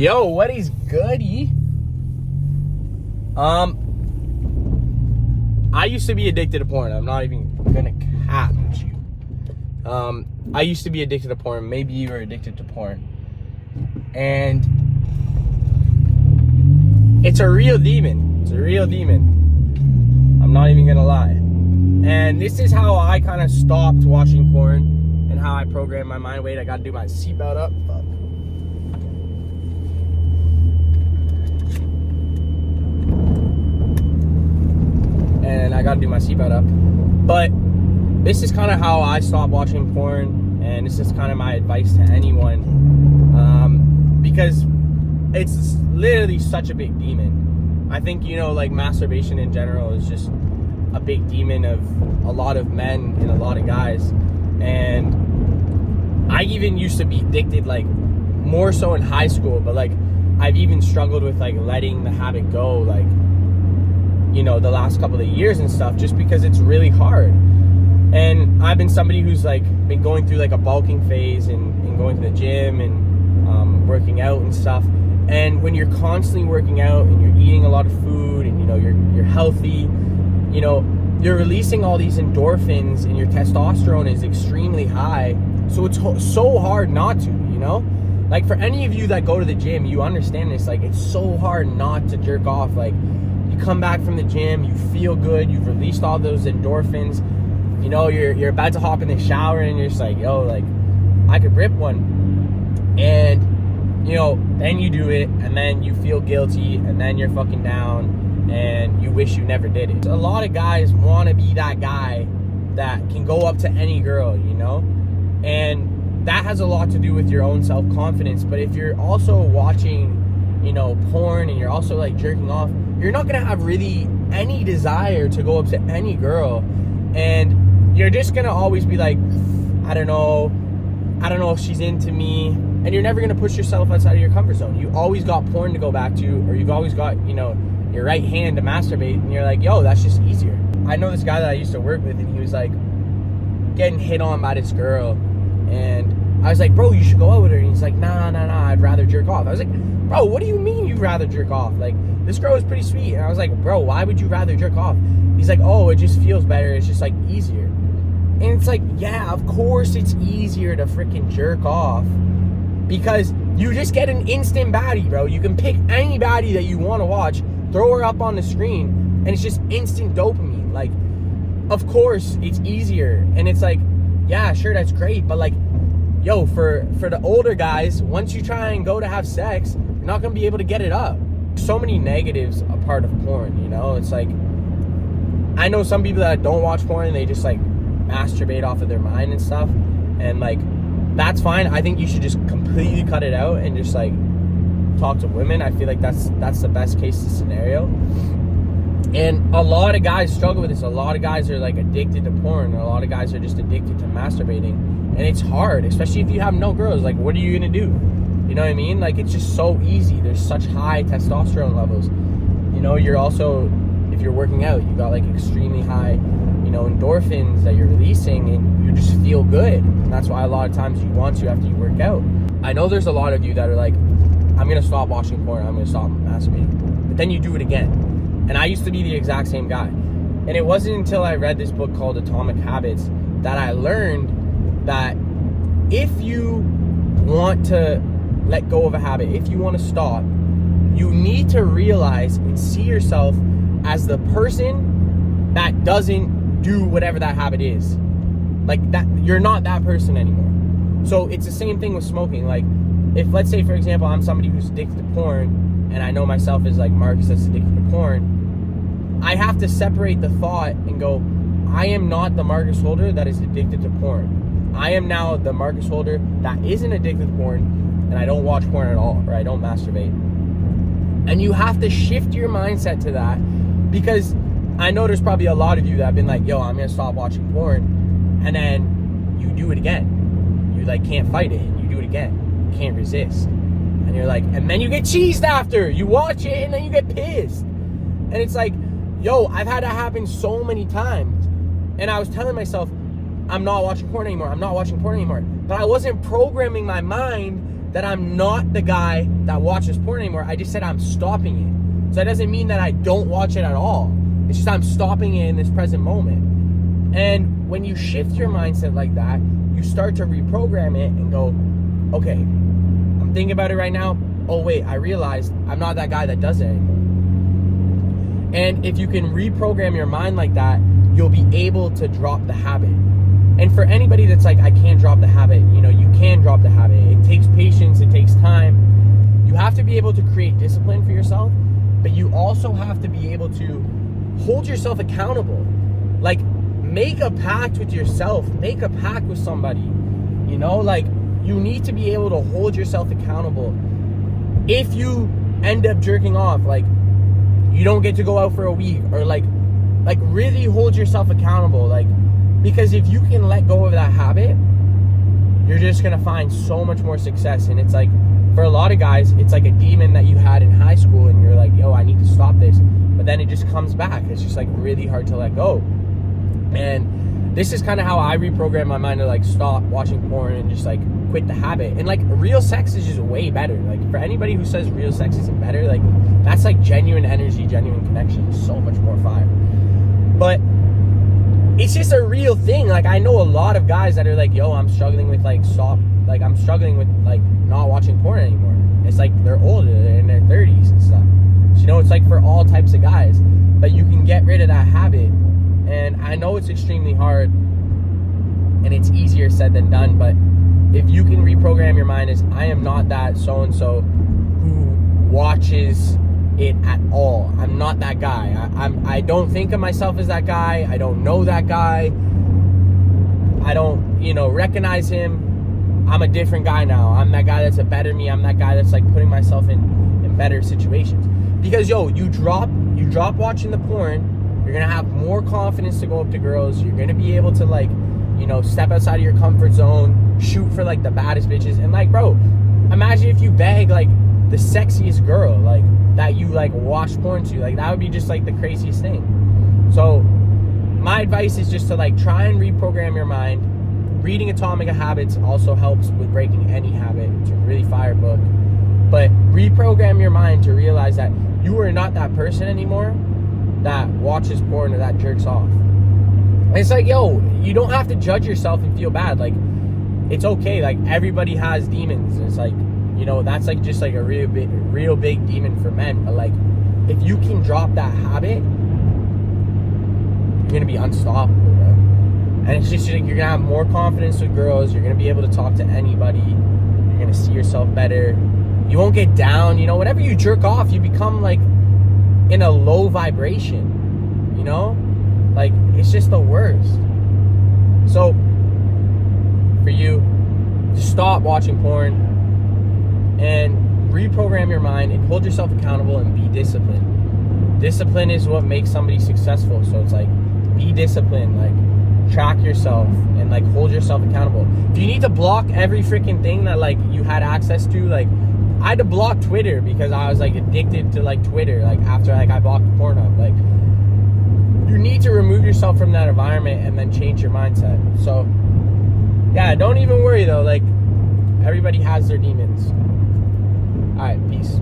Yo, what is goody? I used to be addicted to porn. I'm not even gonna cap you. I used to be addicted to porn. Maybe you were addicted to porn. And it's a real demon. It's a real demon. I'm not even gonna lie. And this is how I kind of stopped watching porn and how I programmed my mind. Wait, I gotta do my seatbelt up. Fuck. And I gotta do my seatbelt up. But this is kind of how I stopped watching porn, and this is kind of my advice to anyone, because it's literally such a big demon. I think, you know, like masturbation in general is just a big demon of a lot of men and a lot of guys. And I even used to be addicted, like more so in high school, but like I've even struggled with like letting the habit go, like, you know, the last couple of years and stuff, just because it's really hard. And I've been somebody who's like been going through like a bulking phase and going to the gym and working out and stuff. And when you're constantly working out and you're eating a lot of food and, you know, you're healthy, you know, you're releasing all these endorphins and your testosterone is extremely high. So it's so hard not to, you know? Like for any of you that go to the gym, you understand this. Like it's so hard not to jerk off. Like you come back from the gym, you feel good, you've released all those endorphins, you know, you're about to hop in the shower and you're just like, yo, like I could rip one. And, you know, then you do it and then you feel guilty and then you're fucking down and you wish you never did it. A lot of guys want to be that guy that can go up to any girl, you know? And that has a lot to do with your own self-confidence. But if you're also watching, you know, porn and you're also like jerking off, you're not gonna have really any desire to go up to any girl, and you're just gonna always be like, I don't know if she's into me, and you're never gonna push yourself outside of your comfort zone. You always got porn to go back to, or you've always got, you know, your right hand to masturbate, and you're like, yo, that's just easier. I know this guy that I used to work with, and he was like getting hit on by this girl, and I was like, bro, you should go out with her, and he's like, nah, I'd rather jerk off. I was like, bro, what do you mean you'd rather jerk off? Like, this girl is pretty sweet. And I was like, bro, why would you rather jerk off? He's like, oh, it just feels better. It's just like easier. And it's like, yeah, of course it's easier to freaking jerk off, because you just get an instant baddie, bro. You can pick any baddie that you want to watch, throw her up on the screen, and it's just instant dopamine. Like, of course it's easier. And it's like, yeah, sure, that's great. But like, yo, for the older guys, once you try and go to have sex, you're not going to be able to get it up. So many negatives a part of porn, you know? It's like, I know some people that don't watch porn and they just like masturbate off of their mind and stuff, and like that's fine. I think you should just completely cut it out and just like talk to women. I feel like that's the best case scenario. And a lot of guys struggle with this. A lot of guys are like addicted to porn, and a lot of guys are just addicted to masturbating, and it's hard, especially if you have no girls. Like, what are you gonna do? You know what I mean? Like, it's just so easy. There's such high testosterone levels. You know, you're also, if you're working out, you got like extremely high, you know, endorphins that you're releasing, and you just feel good. And that's why a lot of times you want to after you work out. I know there's a lot of you that are like, I'm gonna stop watching porn, I'm gonna stop masturbating. But then you do it again. And I used to be the exact same guy. And it wasn't until I read this book called Atomic Habits that I learned that if you want to let go of a habit, if you want to stop, you need to realize and see yourself as the person that doesn't do whatever that habit is. Like, that, you're not that person anymore. So it's the same thing with smoking. Like, if, let's say, for example, I'm somebody who's addicted to porn, and I know myself as like Marcus that's addicted to porn, I have to separate the thought and go, I am not the Marcus Holder that is addicted to porn. I am now the Marcus Holder that isn't addicted to porn, and I don't watch porn at all, or I don't masturbate. And you have to shift your mindset to that, because I know there's probably a lot of you that have been like, yo, I'm gonna stop watching porn, and then you do it again. You like can't fight it, and you do it again. You can't resist. And you're like, and then you get cheesed after. You watch it and then you get pissed. And it's like, yo, I've had that happen so many times. And I was telling myself, I'm not watching porn anymore. I'm not watching porn anymore. But I wasn't programming my mind that I'm not the guy that watches porn anymore. I just said I'm stopping it. So that doesn't mean that I don't watch it at all. It's just I'm stopping it in this present moment. And when you shift your mindset like that, you start to reprogram it and go, okay, I'm thinking about it right now. Oh wait, I realized I'm not that guy that does it anymore. And if you can reprogram your mind like that, you'll be able to drop the habit. And for anybody that's like, I can't drop the habit, you can drop the habit. It takes patience, it takes time. You have to be able to create discipline for yourself, but you also have to be able to hold yourself accountable. Like, make a pact with yourself, make a pact with somebody, you need to be able to hold yourself accountable. If you end up jerking off, like, you don't get to go out for a week, or like really hold yourself accountable, because if you can let go of that habit, you're just gonna find so much more success. And it's like, for a lot of guys, it's like a demon that you had in high school, and you're like, yo, I need to stop this, but then it just comes back. It's just like really hard to let go. And this is kind of how I reprogram my mind to like stop watching porn and just like quit the habit. And like, real sex is just way better. Like, for anybody who says real sex isn't better, like, that's like genuine energy, genuine connection, so much more fire. But it's just a real thing. Like, I know a lot of guys that are like, yo, I'm struggling with like I'm struggling with like not watching porn anymore. It's like they're older, they're in their 30s and stuff. So, it's like for all types of guys. But you can get rid of that habit. And I know it's extremely hard, and it's easier said than done, but if you can reprogram your mind as, I am not that so-and-so who watches it at all. I'm not that guy. I don't think of myself as that guy. I don't know that guy. I don't, recognize him. I'm a different guy now. I'm that guy that's a better me. I'm that guy that's like putting myself in better situations. Because you drop watching the porn, you're gonna have more confidence to go up to girls. You're gonna be able to like, step outside of your comfort zone, shoot for like the baddest bitches. And like, bro, imagine if you bag like the sexiest girl, like, that you like watch porn to. Like, that would be just like the craziest thing. So my advice is just to like try and reprogram your mind. Reading Atomic Habits also helps with breaking any habit. It's a really fire book. But reprogram your mind to realize that you are not that person anymore that watches porn or that jerks off. And it's like, yo, you don't have to judge yourself and feel bad. Like, it's okay. Like, everybody has demons. And it's like, that's like just like a real big demon for men. But like, if you can drop that habit, you're gonna be unstoppable, bro. And it's just like, you're gonna have more confidence with girls. You're gonna be able to talk to anybody. You're gonna see yourself better. You won't get down. Whenever you jerk off, you become like in a low vibration. Like, it's just the worst. So for you, just stop watching porn and reprogram your mind and hold yourself accountable and be disciplined. Discipline is what makes somebody successful. So it's like, be disciplined, like, track yourself and like hold yourself accountable. If you need to block every freaking thing that like you had access to, like, I had to block Twitter because I was like addicted to like Twitter, like after like I blocked Pornhub. Like, you need to remove yourself from that environment and then change your mindset. So yeah, don't even worry though, like, everybody has their demons. All right, peace.